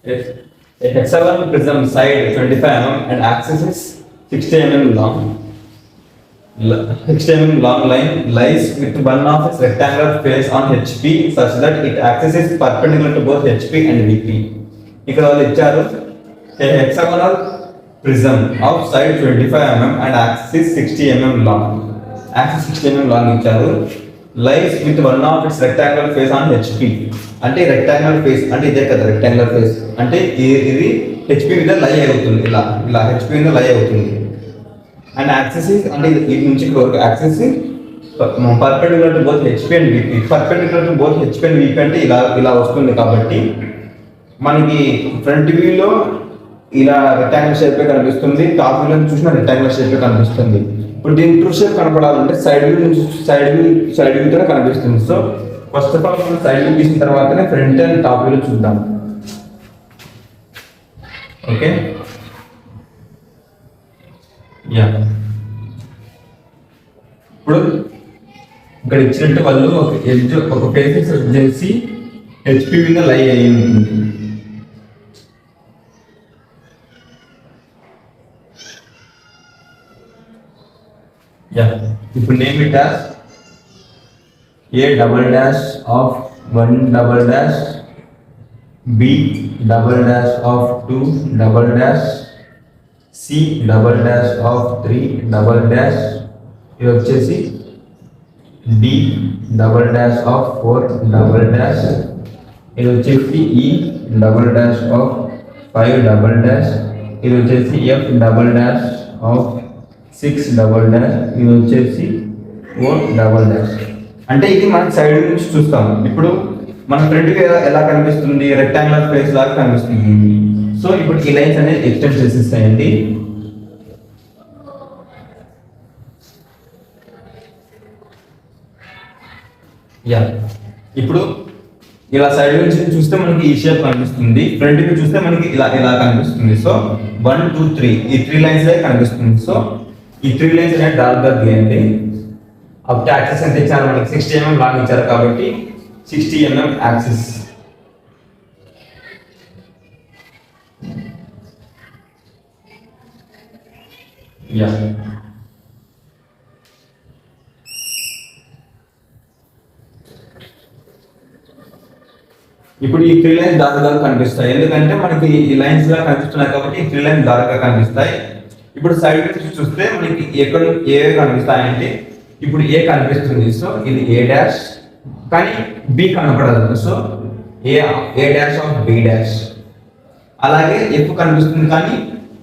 A hexagonal prism side 25 mm and axis is 60 mm long. 60 mm long line lies with one of its rectangular face on HP such that its axis is perpendicular to both HP and VP. ఇక్కడ వాళ్ళు ఇచ్చారు a hexagonal prism of side 25 mm and axis 60 mm long. Axis 60 mm long ఇచ్చారు. Lies with one of its rectangular face on HP. అంటే rectangular face అంటే ఇదే కదా rectangular face అంటే ఇది HP మీద లై అవుతుంది ఇలా ఇలా HP మీద లై అవుతుంది అండ్ యాక్సిస్ అంటే ఇది నుంచి వరకు axis perpendicular to both HP and VP. Perpendicular to both HP and VP అంటే ఇలా ఇలా వస్తుంది కాబట్టి మనకి ఫ్రంట్ వ్యూలో ఇలా రెక్టాంగులర్ షేప్ కనిపిస్తుంది, టాప్ వ్యూలో చూసిన రెక్టాంగులర్ షేప్ కనిపిస్తుంది. ఇప్పుడు దీని ట్రూ షేప్ కనపడాలంటే సైడ్ వ్యూ నుంచి సైడ్ వ్యూతో కనిపిస్తుంది. సో ఫస్ట్ ఆఫ్ ఆల్ మనం సైడ్ వ్యూ తీసిన తర్వాతనే ఫ్రంట్ అండ్ టాప్ వ్యూలో చూద్దాం. ఓకే యా ఇప్పుడు ఇక్కడ ఇచ్చినట్టు వాళ్ళు ఒక ఎడ్జ్ ఒక ఫేస్ చేసి HP మీద లై అయ్యి ఉంటుంది. ఇప్పుడు name it as A double dash of 1 double dash, B double dash of 2 double dash, C double dash of 3 double dash, ఇది వచ్చేసి D double dash of 4 double dash, ఇది వచ్చేసి E double dash of 5 double dash, ఇది వచ్చేసి F double dash of 6 double dash, ఇది వచ్చేసి O double dash. అంటే ఇది మనం సైడ్ నుంచి చూస్తాం. ఇప్పుడు మన ఫ్రంట్ వ్యూ ఎలా కనిపిస్తుంది, రెక్టాంగులర్ ఫేస్ లాగా కనిపిస్తుంది. సో ఇప్పుడు ఈ లైన్స్ అనేది ఎక్స్టెండ్ చేసేస్తాయండి. యా ఇప్పుడు ఇలా సైడ్ నుంచి చూస్తే మనకి ఈ షేప్ కనిపిస్తుంది, ఫ్రంట్ వ్యూ చూస్తే మనకి ఇలా ఇలా కనిపిస్తుంది. సో 1 2 3 ఈ 3 లైన్స్ కనిపిస్తుంది. సో ఈ 3 లైన్స్ అనేది డార్క్ గా గీయండి. అప్పుడు యాక్సిస్ ఎంత ఇచ్చారు మనకి 60 mm లాగా ఇచ్చారు కాబట్టి 60 mm యాక్సిస్. యా ఇప్పుడు ఈ 3 లైన్స్ డార్క్ గా కనిపిస్తాయి, ఎందుకంటే మనకి ఈ లైన్స్ గా కనిపిస్తున్నాయి కాబట్టి ఈ 3 లైన్స్ డార్క్ గా కనిపిస్తాయి. ఇప్పుడు సైడ్ నుంచి చూస్తే మనకి ఎక్కడ ఏ కనిపిస్తాయంటే ఇప్పుడు ఏ కనిపిస్తుంది. సో ఇది ఏ డాష్ కానీ బి కనపడదు. So A dash of B dash. అలాగే ఎఫ్ కనిపిస్తుంది కానీ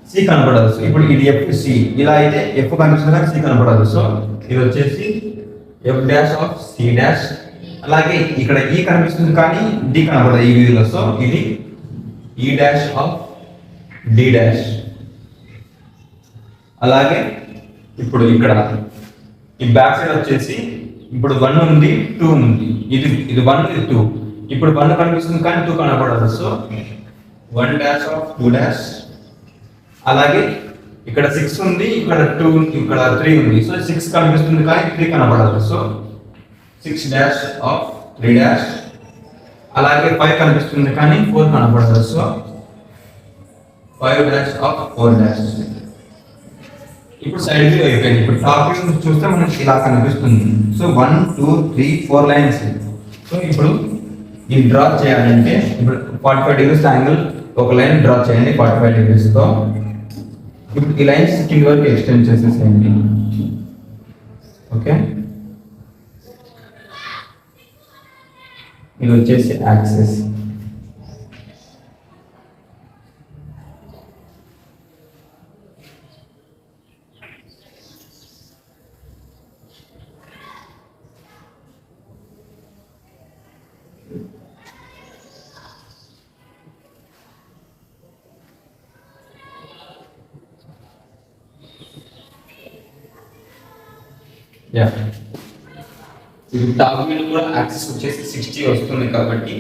సి కనపడదు. సో ఇప్పుడు ఇది ఎఫ్ సి, ఇలా అయితే ఎఫ్ కనిపిస్తుంది కానీ సి కనపడదు. సో ఇది వచ్చేసి F dash of C dash. అలాగే ఇక్కడ ఈ కనిపిస్తుంది కానీ డి కనపడదు ఈ వ్యూలో. సో ఇది ఈ డాష్ ఆఫ్ డి డాష్. అలాగే ఇప్పుడు ఇక్కడ ఈ బ్యాక్ సైడ్ వచ్చేసి ఇప్పుడు 1 ఉంది 2 ఉంది, ఇది 1 ఇది 2. ఇప్పుడు 1 కనిపిస్తుంది కానీ 2 కనపడదు. So 1 dash of 2 dash. అలాగే ఇక్కడ 6 ఉంది, ఇక్కడ 2 ఉంది, ఇక్కడ 3 ఉంది. సో 6 కనిపిస్తుంది కానీ 3 కనపడదు. So 6 dash of 3 dash. అలాగే 5 కనిపిస్తుంది కానీ 4 కనపడదు. So 5 dash of 4 dash. ఇప్పుడు సైడ్ వ్యూ అయిపోయింది. ఇప్పుడు టాప్ వ్యూ చూస్తే మనకి ఇలా కనిపిస్తుంది. So 1 2 3 4 lines. సో ఇప్పుడు ఇది డ్రా చేయాలంటే ఇప్పుడు 45 degrees యాంగిల్ ఒక లైన్ డ్రా చేయండి 45 degrees తో. ఇప్పుడు ఈ లైన్స్ కింద వరకు ఎక్స్టెండ్ చేసేసేయండి. ఓకే ఇది వచ్చేసి యాక్సిస్. యా ఇది టాప్ వ్యూ కూడా యాక్సిస్ వచ్చేసి 60 వస్తుంది కాబట్టి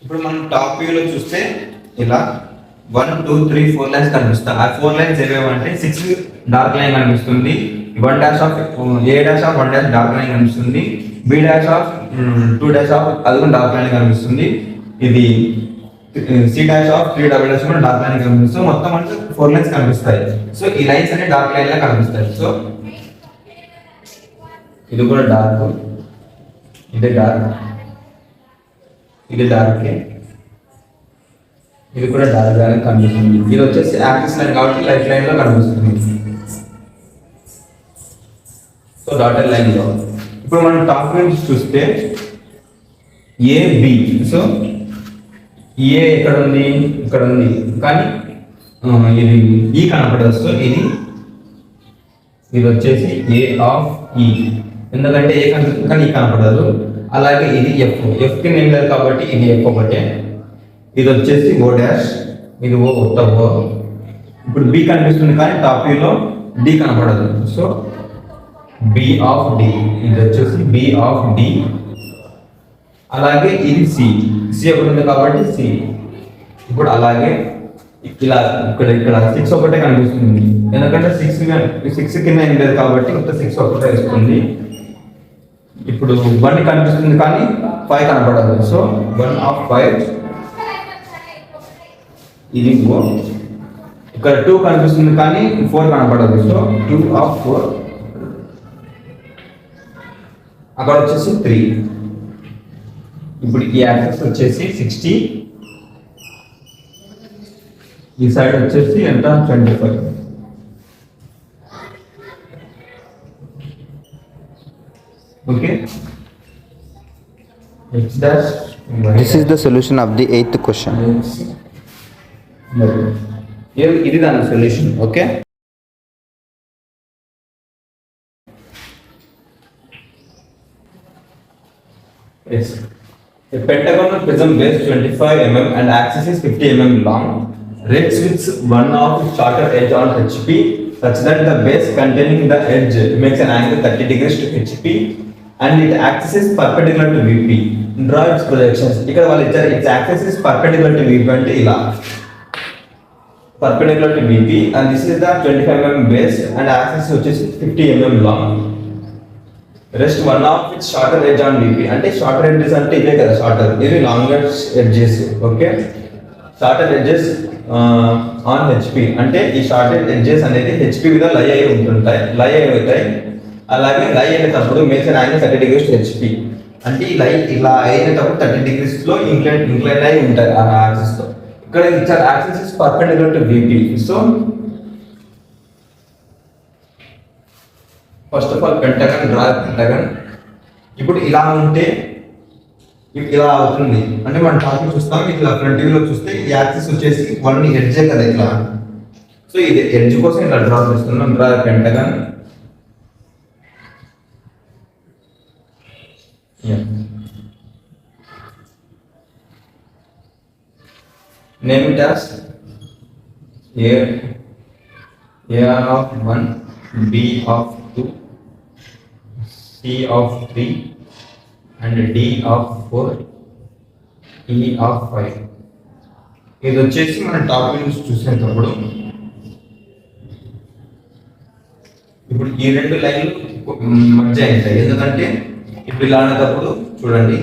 ఇప్పుడు మనం టాప్ వ్యూలో చూస్తే ఇలా 1 2 3 4 లైన్స్ కనిపిస్తాయి. ఆ 4 లైన్స్ ఏవేవంటే 6 డార్క్ లైన్ కనిపిస్తుంది, 1 dash of A dash of 1 dash dark line కనిపిస్తుంది, B dash of 2 dash of అది కూడా డార్క్ లైన్ కనిపిస్తుంది, ఇది C dash of 3 double dash కూడా డార్క్ లైన్ కనిపిస్తుంది. సో మొత్తం అంటే 4 లైన్స్ కనిపిస్తాయి. సో ఈ లైన్స్ అన్ని డార్క్ లైన్ లా కనిపిస్తాయి. సో ఇది కూడా డార్క్, ఇది డార్క్, ఇది డార్క్, ఇది కూడా డార్క్ గానే కనిపిస్తుంది. ఇది వచ్చేసి యాక్సిస్ లైన్ కాబట్టి లైట్ లైన్ లో కనిపిస్తుంది. సో డాటెడ్ లైన్ లో ఇప్పుడు మనం టాప్ నుంచి చూస్తే ఏబి. సో ఏ ఎక్కడ ఉంది, ఇక్కడ ఉంది, కానీ ఇది ఈ కనపడదు. సో ఇది వచ్చేసి ఏ ఆఫ్ ఈ, ఎందుకంటే ఏ కనిపిస్తుంది కానీ ఈ కనపడదు. అలాగే ఇది ఎఫ్ కి నేమ్ లేదు కాబట్టి ఇది ఎఫ్ ఒకటే. ఇది వచ్చేసి ఓ డాష్, ఇది ఓ కొత్త ఓ. ఇప్పుడు బి కనిపిస్తుంది కానీ టాప్ వ్యూలో డి కనపడదు. సో బి ఆఫ్ డి, ఇది వచ్చేసి బి ఆఫ్ డి. అలాగే ఇది సి ఒకటి ఉంది కాబట్టి సి. ఇప్పుడు అలాగే ఇలా ఇక్కడ 6 ఒకటే కనిపిస్తుంది, ఎందుకంటే 6 కింద ఏం లేదు కాబట్టి మొత్తం 6 ఒకటే వస్తుంది. ఇప్పుడు 1 కనిపిస్తుంది కానీ 5 కనపడదు. సో 1 ఆఫ్ 5, ఇది ఓ. ఇక్కడ 2 కనిపిస్తుంది కానీ 4 కనపడదు. So 2 of 4. అక్కడ వచ్చేసి 3. ఇప్పుడు ఈ యాక్సిస్ వచ్చేసి 60, ఈ సైడ్ వచ్చేసి ఎంత 25. Okay, This is the solution of the 8th question. ఇది దాని solution. Okay, yes. A pentagonal prism base 25 mm and axis is 50 mm long rests with one of its shorter edge on HP such that the base containing the edge makes an angle 30 degrees to HP and its axis is perpendicular to VP. Draw its projections. ఇక్కడ వాళ్ళు ఇచ్చారు its axis is perpendicular to VP అంటే ఇలా perpendicular to VP and this is the 25 mm base and axis వచ్చేసి 50 mm long. Rest one of its shorter edge on VP అంటే shorter edges అంటే ఇవే కదా షార్టర్, ఇవి longer edges. Okay, shorter edges on HP అంటే ఈ shorter edges అనేది HP మీద లై అయి అవుతాయి. అలాగే లై అయినప్పుడు makes an angle 30 degrees to HP అంటే ఈ లై ఇలా అయినప్పుడు 30 degrees లో ఇంక్లైన్ అయి ఉంటాయి ఆ యాక్సిస్ తో. ఇక్కడ ఇచ్చారు axis is perpendicular to VP. So first of all pentagon, draw pentagon. ఇప్పుడు ఇలా ఉంటే ఇలా అవుతుంది అంటే మనం టాపిక్ చూస్తాం. ఇట్లా ఫ్రంట్ వ్యూలో చూస్తే ఈ యాక్సిస్ వచ్చేసి 1 ఎడ్జే కదా ఇట్లా. సో ఇది ఎడ్జ్ కోసం ఇలా డ్రా చేస్తున్నాం. Draw pentagon. Name it as A of 1, B of 2, C of 3 and D of 4, E of 5. ఇది వచ్చేసి మన టాప్ నుంచి చూసేటప్పుడు ఇప్పుడు ఈ 2 లైన్లు మధ్య అవుతాయి, ఎందుకంటే ఇప్పుడు ఇలా అనేటప్పుడు చూడండి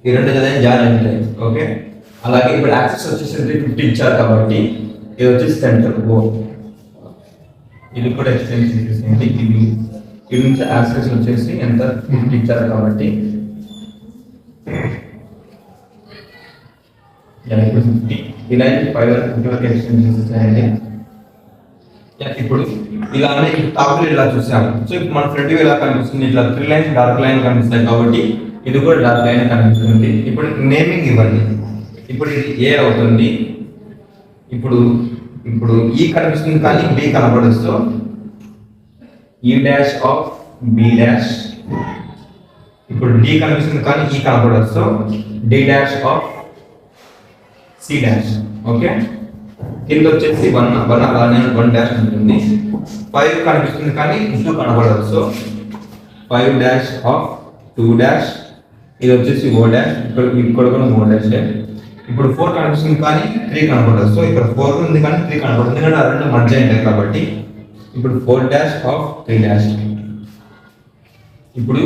ఈ 2 లైన్ జాయిన్ అవుతాయి. ఓకే, అలాగే ఇప్పుడు యాక్సిస్ వచ్చేసి 50 ఇచ్చారు కాబట్టి ఇది వచ్చేసి సెంటర్ ఓ. ఇది కూడా ఎక్స్టెన్షన్ చేసేయండి. ఇది నుంచి యాక్సిస్ వచ్చేసి ఎంత 50 ఇచ్చారు కాబట్టి ఇప్పుడు 50 ఇలా 5 వరకు 50 వరకు ఎక్స్టెన్షన్ చేసేయండి. ఇప్పుడు ఇలానే టాప్ ఇలా చూసాము. సో ఇప్పుడు మన ఫ్రంట్ వ్యూ ఇలా కనిపిస్తుంది, ఇట్లా 3 లైన్స్ డార్క్ లైన్ కనిపిస్తాయి కాబట్టి ఇది కూడా డార్క్ లైన్ కనిపిస్తుంది. ఇప్పుడు నేమింగ్ ఇవ్వండి. ఇప్పుడు ఇది ఏ అవుతుంది. ఇప్పుడు ఈ కనిపిస్తుంది కానీ బి కనపడదు. So E dash of B dash. ఇప్పుడు డి కనిపిస్తుంది కానీ ఈ కనపడదు. So D dash of C dash. Okay, కింద వచ్చేసి 1 అలానే 1 డాష్ ఉంటుంది. 5 కనిపిస్తుంది కానీ 2 కనపడదు. So 5 dash of 2 dash. ఇది వచ్చేసి ఓ డాష్. ఇక్కడ కూడా ఓ డాష్. ఇప్పుడు 4 కనిపిస్తుంది కానీ 3 కనపడదు. సో ఇక్కడ 4 ఉంది కానీ 3 కనపడదు, ఎందుకంటే ఆ 2 మధ్య ఉంటాయి కాబట్టి. ఇప్పుడు 4 డాష్ ఆఫ్ 3 డాష్. ఇప్పుడు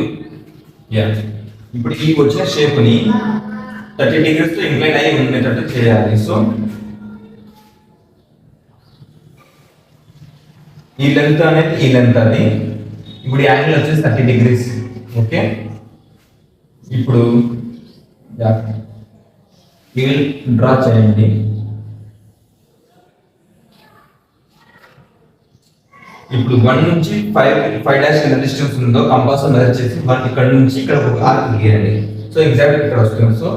ఈ వచ్చిన షేప్ ని 30 degrees తో ఇంక్లైన్ అయ్యి ఉండేటట్టు చేయాలి. సో ఈ లెంత్ అనేది ఈ లెంత్ అది. ఇప్పుడు ఈ యాంగిల్ వచ్చేసి 30 degrees. ఓకే, ఇప్పుడు డ్రా చేయండి. ఇప్పుడు 1 నుంచి 5 డాష్ ఎంత డిస్టెన్స్ ఉందో కంపాస్ మెజర్ చేసి 1 ఇక్కడ నుంచి ఇక్కడ ఒక ఆర్క్ గీయండి. సో ఎగ్జాక్ట్ ఇక్కడ వస్తుంది. సో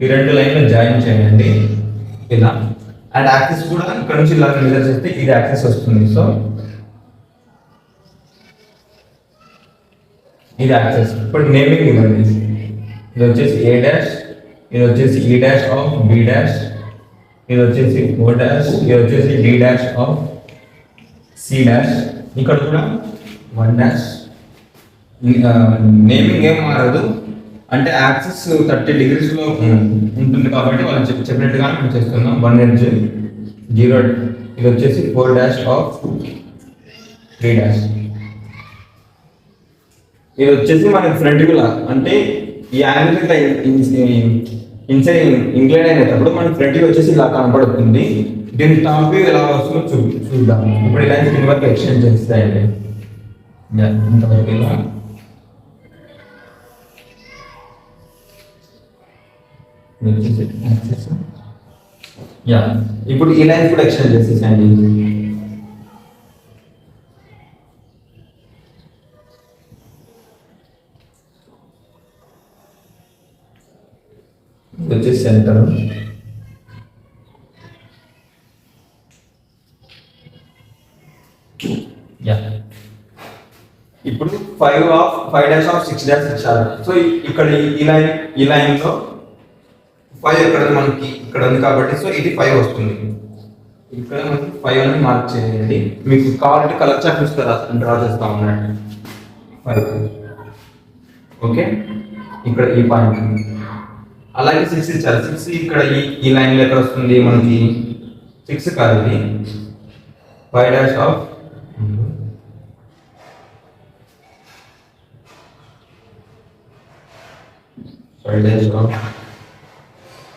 ఈ రెండు లైన్లు జాయిన్ చేయండి ఇలా. అండ్ యాక్సిస్ కూడా ఇక్కడ నుంచి ఇలా మెజర్ చేస్తే ఇది యాక్సిస్ వస్తుంది. సో ఇది యాక్సిస్. ఇప్పుడు నేమింగ్ ఇవ్వండి. ఇది వచ్చేసి ఏ డాష్, ఇది వచ్చేసి ఈ డాష్ ఆఫ్ బి డాష్, ఇది వచ్చేసి ఓ డాష్, ఇది వచ్చేసి D dash of C dash. ఇక్కడ కూడా 1 డాష్. నేమింగ్ ఏం మారదు, అంటే యాక్సిస్ 30 degrees లో ఉంటుంది కాబట్టి వాళ్ళు చెప్పినట్టుగా మనం చేస్తున్నాం. 1 ఎడ్జ్ 0, ఇది వచ్చేసి 4 డాష్ ఆఫ్ 3 డాష్. ఇది వచ్చేసి మనకి ఫ్రంట్ వ్యూ లా, అంటే ఈ యాంగిల్ ఇట్లా ఇన్సైడ్ ఇంక్లైన్ అయినప్పుడు మనకి ఫ్రంట్ వ్యూ వచ్చేసి ఇలా కనపడుతుంది. దీని టాప్ వ్యూ ఎలా వస్తుందో చూద్దాం. ఇప్పుడు ఇలా కింద వరకు ఎక్స్టెండ్ చేస్తాయండి. ఇంతవరకు ఇలా ఇప్పుడు ఈ లైన్ కూడా ఎక్స్టెండ్ చేసేసండి. వచ్చేసి సెంటర్. ఇప్పుడు 5 డాష్ ఆఫ్ 6 డాష్ ఇచ్చారు. సో ఇక్కడ ఈ లైన్ లో 5 ఎక్కడ మనకి ఇక్కడ ఉంది కాబట్టి సో ఇది 5 వస్తుంది. ఇక్కడ మనకి 5 అని మార్క్ చేయండి. మీకు కావాలంటే కలర్ చార్ట్ ఇస్తారా డ్రా చేస్తా ఉన్నట్టు 5. ఓకే, ఇక్కడ ఈ పాయింట్. అలాగే 6 ఇచ్చారు. 6 ఇక్కడ ఈ లైన్ లో ఎక్కడ వస్తుంది మనకి 6 కాదు, ఇది 5 dash of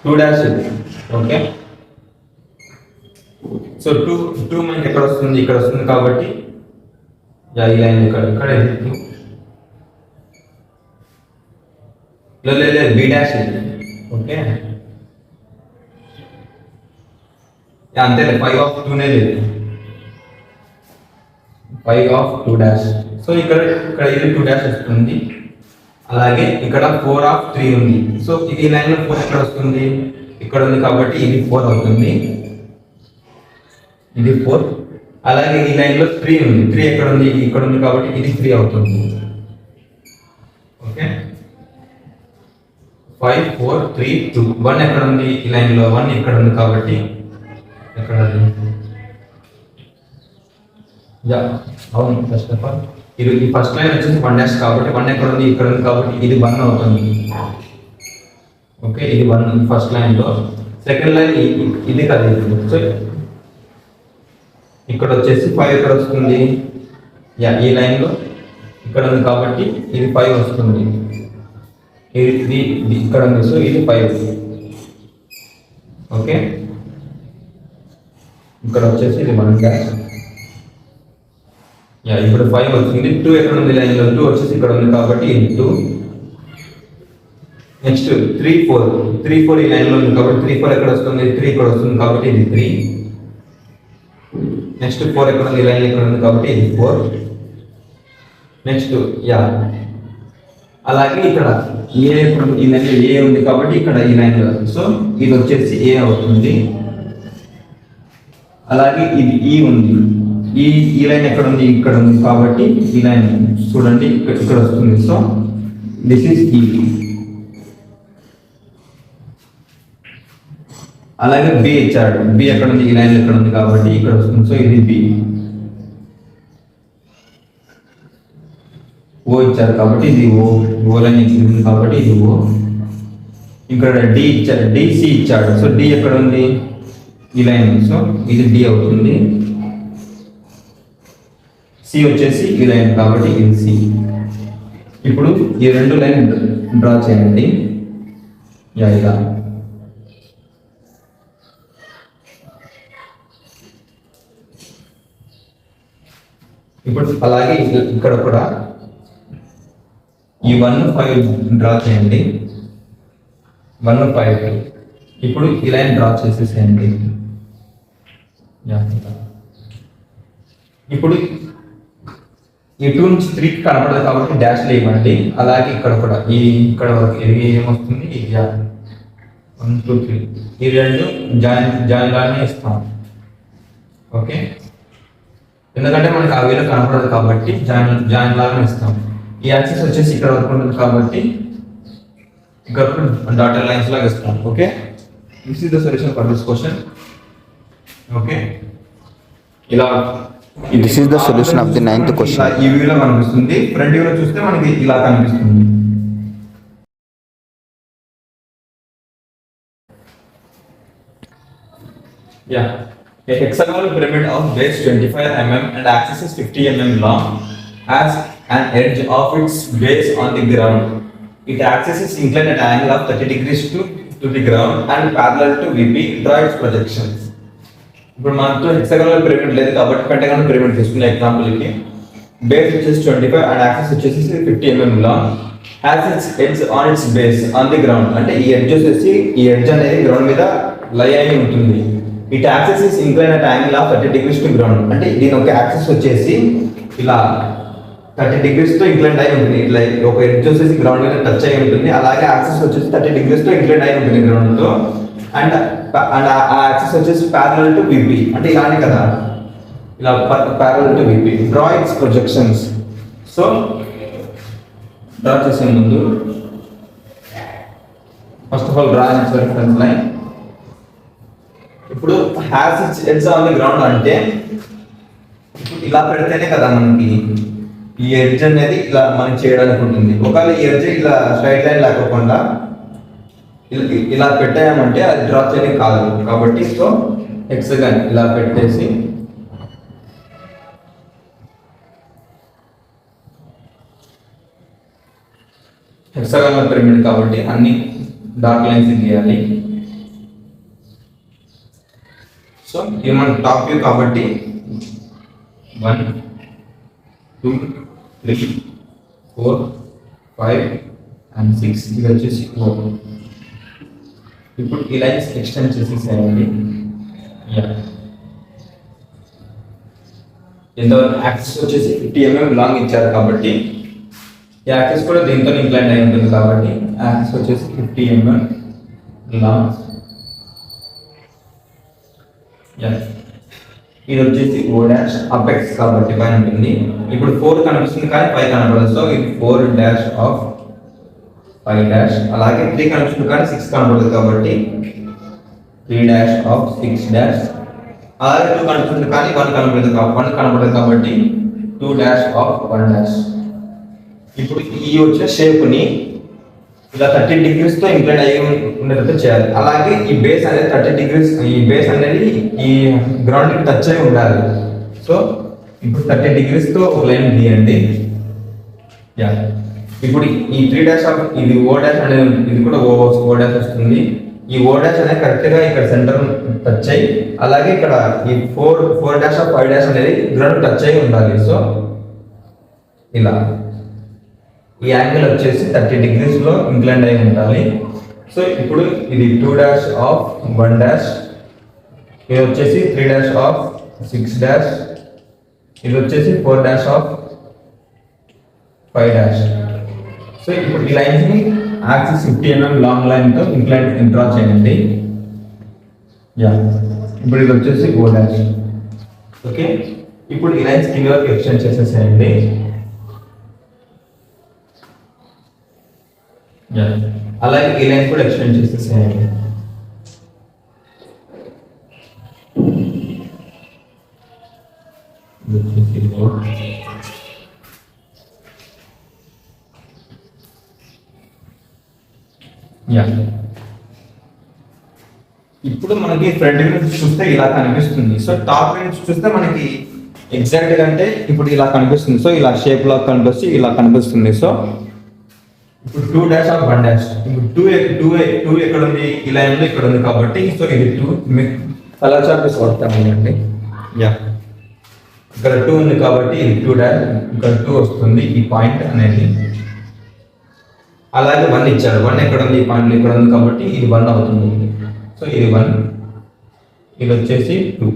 2 dash. Okay, so 2 మనకి ఎక్కడ వస్తుంది ఇక్కడ వస్తుంది కాబట్టి ఈ లైన్ ఇక్కడ లేదు బి డాష్. ఓకే, అంతే 5 ఆఫ్ 2 నే లేదు, 5 ఆఫ్ 2 డాష్. సో ఇక్కడ ఇది 2 డాష్ వస్తుంది. అలాగే ఇక్కడ 4 ఆఫ్ 3 ఉంది. సో ఈ లైన్ లో 4 ఎక్కడ వస్తుంది ఇక్కడ ఉంది కాబట్టి ఇది 4 అవుతుంది, ఇది 4. అలాగే ఈ లైన్ లో 3 ఉంది. 3 ఎక్కడ ఉంది ఇక్కడ ఉంది కాబట్టి ఇది 3 అవుతుంది. ఓకే, 5 4 3 2. 1 ఎక్కడ ఉంది ఈ లైన్ లో 1 ఇక్కడ ఉంది కాబట్టి ఎక్కడ అవును. ఫస్ట్ ఆఫ్ ఆల్ ఇది ఈ ఫస్ట్ లైన్ వచ్చేసి 1 డాష్ కాబట్టి 1 ఎక్కడ ఉంది ఇక్కడ ఉంది కాబట్టి ఇది 1 అవుతుంది. ఓకే, ఇది 1 ఫస్ట్ లైన్ లో. సెకండ్ లైన్ ఇది కదా. సో ఇక్కడ వచ్చేసి 5 ఎక్కడ వస్తుంది ఈ లైన్ లో ఇక్కడ ఉంది కాబట్టి ఇది 5 వస్తుంది. ఇది ఇక్కడ ఉంది సో ఇది 5. ఓకే, ఇక్కడ వచ్చేసి ఇది 1 డాష్. ఇప్పుడు 5 వచ్చింది. 2 ఎక్కడ ఉంది లైన్ లో 2 వచ్చేసి ఇక్కడ ఉంది కాబట్టి ఇది 2. నెక్స్ట్ 3 4 ఈ లైన్ లో ఉంది కాబట్టి 3 4 ఎక్కడ వస్తుంది 3 ఇక్కడ వస్తుంది కాబట్టి ఇది 3. నెక్స్ట్ 4 ఎక్కడ ఉంది లైన్ ఇక్కడ ఉంది కాబట్టి ఇది 4. నెక్స్ట్ అలాగే ఇక్కడ ఏ ఈ లైన్ ఏ ఉంది కాబట్టి ఇక్కడ ఈ లైన్ లో సో ఇది వచ్చేసి ఏ అవుతుంది. అలాగే ఇది ఈ ఉంది. ఈ లైన్ ఎక్కడ ఉంది ఇక్కడ ఉంది కాబట్టి ఈ లైన్ చూడండి ఇక్కడ వస్తుంది. సో దిస్ ఈస్ ఈ. అలాగే బి ఇచ్చాడు. బి ఎక్కడ ఉంది ఈ లైన్ ఎక్కడ ఉంది కాబట్టి ఇక్కడ వస్తుంది. సో ఇది బి. ఓ ఇచ్చారు కాబట్టి ఇది ఓ లైన్ ఇచ్చింది కాబట్టి ఇది ఓ. ఇక్కడ డి ఇచ్చాడు. డిసి ఇచ్చాడు. సో డి ఎక్కడ ఉంది ఈ లైన్. సో ఇది డి అవుతుంది. సి వచ్చేసి ఈ లైన్ కాబట్టి ఇది సి. ఇప్పుడు ఈ రెండు లైన్ డ్రా చేయండి. ఇలా ఇప్పుడు అలాగే ఇక్కడ కూడా ఈ 1 5 డ్రా చేయండి, 1 5 ఇప్పుడు ఈ లైన్ డ్రా చేసేసేయండి. ఇప్పుడు ఈ 2 నుంచి 3 కనపడదు కాబట్టి డాష్లు ఇవ్వండి. అలాగే ఇక్కడ కూడా ఇక్కడ వరకు ఇది ఏమొస్తుంది, ఈ 1 2 3 ఈ రెండు జాయిన్ లాగానే ఇస్తాం. ఓకే, ఎందుకంటే మనకి ఆ వేలో కనపడదు కాబట్టి జాయిన్ లాగానే ఇస్తాం. ఈ యాక్సిస్ వచ్చేసి ఇక్కడ వరకు ఉంటుంది కాబట్టి ఇక్కడ డాటెడ్ లైన్స్ లాగా ఇస్తాం. Okay, this is the solution for this question. Okay, ఇలా This is the solution of the 9th question. ఈ వ్యూలో కనిపిస్తుంది, ఫ్రంట్ వ్యూలో చూస్తే మనకి ఇలా కనిపిస్తుంది. A hexagonal pyramid of base 25 mm and axis is 50 mm long has an edge of its base on the ground. Its axis is inclined at an angle of 30 degrees to the ground and parallel to VP. Draw its projections. ఇప్పుడు మనతో hexagonal pyramid లేదు కాబట్టి పెంటగానల్ pyramid తీసుకునే example కి base వచ్చేసి 25 and axis వచ్చేసి 50 mm long has its edge on it's base on the ground. అంటే ఈ ఎడ్జ్ వచ్చేసి ఈ ఎడ్జ్ అనేది గ్రౌండ్ మీద లై అయి ఉంటుంది. It axis is incline at angle of 30 degrees to ground. అంటే దీని ఒక యాక్సిస్ వచ్చేసి ఇలా 30 degrees తో ఇంక్లైన్ అయి ఉంటుంది. ఇట్లా ఒక ఎడ్జ్ వచ్చేసి గ్రౌండ్ మీద టచ్ అయి ఉంటుంది, అలాగే యాక్సిస్ వచ్చేసి 30 degrees తో ఇంక్లైన్ అయి ఉంటుంది గ్రౌండ్ తో. అండ్ ఆ యాక్సిస్ వచ్చేసి parallel to VP. అంటే ఇలానే కదా, ఇలా parallel to VP. Draw its projections. So draw చేసే ముందు first of all draw its reference line. ఇప్పుడు has its edge on the ground అంటే ఇప్పుడు ఇలా పెడితేనే కదా మనకి ఈ ఎడ్జ్ అనేది ఇలా మనం చేయడానికి ఉంటుంది. ఒకవేళ ఈ ఎడ్జ్ ఇలా స్ట్రైట్ లైన్ లేకపోకుండా ఇలా పెట్టామంటే అది డ్రా చేయడానికి కాదు. కాబట్టి సో హెక్సాగన్ ఇలా పెట్టేసి హెక్సాగనల్ పిరమిడ్ కాబట్టి అన్ని డార్క్ లైన్స్ గీయాలి. సో ఇది మన టాప్ వ్యూ కాబట్టి 1 2 3 4 5 and 6 ఇది వచ్చేసి 4. ఇప్పుడు ఈ లైన్స్ ఎక్స్టెండ్ చేసేసేయండి. ఎంతవరకు యాక్సిస్ వచ్చేసి 50 mm లాంగ్ ఇచ్చారు కాబట్టి ఈ యాక్సిస్ కూడా దీంతో ఇంక్లైన్ అయి ఉంటుంది కాబట్టి యాక్సిస్ వచ్చేసి 50 mm లాంగ్. ఇది వచ్చేసి O డాష్ అపెక్స్ కాబట్టి పైన ఉంటుంది. ఇప్పుడు 4 కనిపిస్తుంది కానీ 5 కనపడదు. సో ఇది 4 డాష్ ఆఫ్ 5 డాష్. అలాగే 3 కనిపిస్తుంది కానీ 6 కనపడదు కాబట్టి 3 డాష్ ఆఫ్ 6 డాష్. అలాగే 2 కనిపిస్తుంది కానీ 1 కనపడదు కాబట్టి 2 డాష్ ఆఫ్ 1 డాష్. ఇప్పుడు ఈ వచ్చే షేప్ని ఇలా 30 degrees తో ఇంక్లైన్ అయ్యి ఉండేటట్టు చేయాలి. అలాగే ఈ బేస్ అనేది 30 degrees, ఈ బేస్ అనేది ఈ గ్రౌండ్ కి టచ్ అయి ఉండాలి. సో ఇప్పుడు 30 degrees తో ఒక లైన్ గీయండి. ఇప్పుడు ఈ 3 డాష్ ఆఫ్ ఇది O డాష్ అనేది ఇది కూడా O డాష్ వస్తుంది. ఈ O డాష్ అనేది కరెక్ట్ గా ఇక్కడ సెంటర్ టచ్ అయ్యి, అలాగే ఇక్కడ ఈ 4 డాష్ ఆఫ్ 5 డాష్ అనేది గ్రౌండ్ టచ్ అయి ఉండాలి. సో ఇలా ఈ యాంగిల్ వచ్చేసి 30 degrees లో ఇంక్లైన్ అయి ఉండాలి. సో ఇప్పుడు ఇది 2 డాష్ ఆఫ్ 1 డాష్, ఇది వచ్చేసి 3 డాష్ ఆఫ్ 6 డాష్, ఇది వచ్చేసి 4 డాష్ ఆఫ్ 5 డాష్. సో ఇప్పుడు ఈ లైన్స్ ని యాక్సిస్ 50 mm లాంగ్ లైన్ తో ఇంక్లైన్ డ్రా చేయండి. ఇప్పుడు ఇది వచ్చేసి O డాష్. ఓకే, ఇప్పుడు ఈ లైన్స్ కింద వరకు ఎక్స్టెండ్ చేసేసేయండి. అలాగే ఈ లైన్ కూడా ఎక్స్టెండ్ చేసేసేయండి. ఇప్పుడు మనకి ఫ్రంట్ వ్యూ నుంచి చూస్తే ఇలా కనిపిస్తుంది. సో టాప్ వ్యూ నుంచి చూస్తే మనకి ఎగ్జాక్ట్ గా అంటే ఇప్పుడు ఇలా కనిపిస్తుంది. సో ఇలా షేప్ లా కనిపిస్తుంది, ఇలా కనిపిస్తుంది. సో ఇప్పుడు 2 డాష్ ఆఫ్ 1 డాష్. ఇప్పుడు 2 ఎక్కడ ఉంది? ఈ లైన్ లో ఇక్కడ ఉంది కాబట్టి సో ఇది 2 మీకు కలర్ చార్ట్ కొడతామండి. యా, ఇక్కడ 2 ఉంది కాబట్టి ఇది 2 డాష్, ఇక్కడ 2 వస్తుంది ఈ పాయింట్ అనేది. అలాగే 1 ఇచ్చాడు, 1 ఎక్కడ ఉంది? ఈ పాయింట్ ఇక్కడ ఉంది కాబట్టి ఇది 1 అవుతుంది. సో ఇది 1, ఇది వచ్చేసి 2.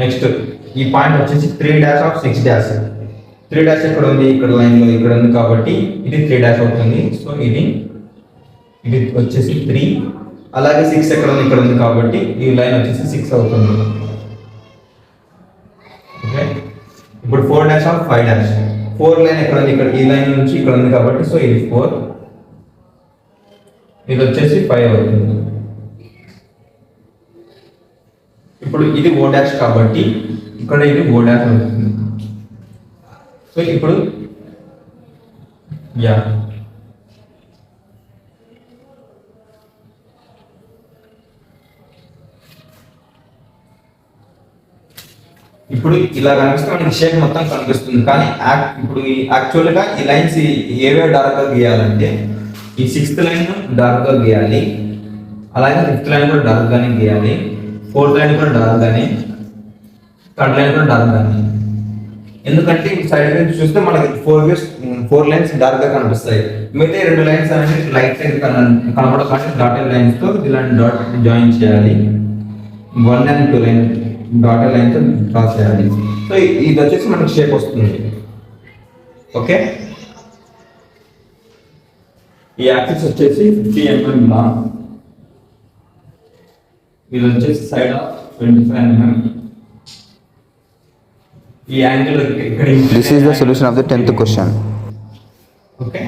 నెక్స్ట్ ఈ పాయింట్ వచ్చేసి 3 డాష్ ఆఫ్ 6 డాష్. 3 డాష్ ఎక్కడ ఉంది? ఇక్కడ లైన్ లో ఇక్కడ ఉంది కాబట్టి ఇది 3 డాష్ అవుతుంది. సో ఇది వచ్చేసి 3. అలాగే 6 ఎక్కడ ఉంది? ఇక్కడ ఉంది కాబట్టి ఈ లైన్ వచ్చేసి 6 అవుతుంది. ఓకే, ఇప్పుడు 4 డాష్ ఆఫ్ 5 డాష్. 4 లైన్ ఎక్కడ ఉంది? ఇక్కడ ఈ లైన్ నుంచి ఇక్కడ ఉంది కాబట్టి సో ఇది 4, ఇది వచ్చేసి 5 అవుతుంది. ఇప్పుడు ఇది O డాష్ కాబట్టి ఇక్కడ ఇది O డాష్ అవుతుంది. సో ఇప్పుడు యా, ఇప్పుడు ఇలా కనిపిస్తే మనకి షేప్ మొత్తం కనిపిస్తుంది. కానీ ఇప్పుడు యాక్చువల్ గా ఈ లైన్స్ ఏవే డార్క్ గా గీయాలంటే ఈ 6th లైన్ డార్క్ గా గీయాలి, అలాగే 5th లైన్ కూడా డార్క్ గానే గీయాలి, 4th లైన్ కూడా డార్క్ గానే, 3rd లైన్ కూడా డార్క్ గానే. ఎందుకంటే సైడ్ నుంచి చూస్తే మనకి 4 లైన్స్ డార్క్ గా కనిపిస్తాయి. మిగతా 2 లైన్స్ అనేది లైట్ కనపడకుండా డాటెడ్ లైన్స్ తో ఇలాంటి డాట్ జాయిన్ చేయాలి. 1 and 2 లైన్ డాటెడ్ లైన్ తో డ్రా చేయాలి. సో ఇది వచ్చేసి మనకి షేప్ వస్తుంది. ఓకే, ఈ యాక్సిస్ వచ్చేసి 50 mm లాంగ్, ఇది వచ్చేసి సైడ్ ఆఫ్ 25 mm. ఈ యాంగిల్ ఇక్కడ This is the solution of the 10th question. Okay.